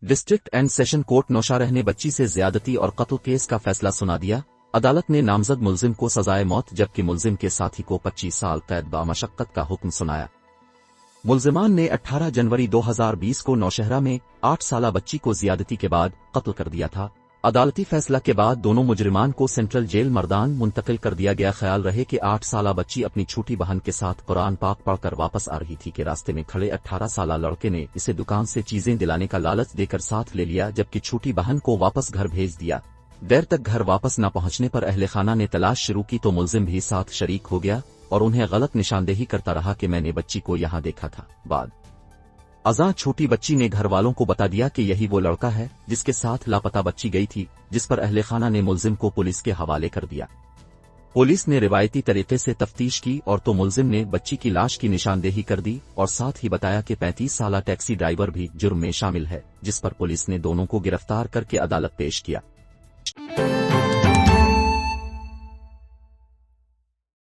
District and session court Nowshera نے بچی سے زیادتی اور قتل کیس کا فیصلہ سنا دیا۔ عدالت نے نامزد ملزم کو سزائے موت جبکہ ملزم کے ساتھی کو 25 سال قید بامشقت کا حکم سنایا۔ ملزمان نے 18 جنوری 2020 کو نوشہرہ میں 8 سالہ بچی کو زیادتی کے بعد قتل کر دیا تھا۔ عدالتی فیصلہ کے بعد دونوں مجرمان کو سینٹرل جیل مردان منتقل کر دیا گیا۔ خیال رہے کہ 8 سالہ بچی اپنی چھوٹی بہن کے ساتھ قرآن پاک پڑھ کر واپس آ رہی تھی کہ راستے میں کھڑے 18 سالہ لڑکے نے اسے دکان سے چیزیں دلانے کا لالچ دے کر ساتھ لے لیا جبکہ چھوٹی بہن کو واپس گھر بھیج دیا۔ دیر تک گھر واپس نہ پہنچنے پر اہل خانہ نے تلاش شروع کی تو ملزم بھی ساتھ شریک ہو گیا اور انہیں غلط نشاندہی کرتا رہا کہ میں نے بچی کو یہاں دیکھا تھا۔ بعد ازاں چھوٹی بچی نے گھر والوں کو بتا دیا کہ یہی وہ لڑکا ہے جس کے ساتھ لاپتہ بچی گئی تھی، جس پر اہل خانہ نے ملزم کو پولیس کے حوالے کر دیا۔ پولیس نے روایتی طریقے سے تفتیش کی اور تو ملزم نے بچی کی لاش کی نشاندہی کر دی اور ساتھ ہی بتایا کہ 35 سالہ ٹیکسی ڈرائیور بھی جرم میں شامل ہے، جس پر پولیس نے دونوں کو گرفتار کر کے عدالت پیش کیا۔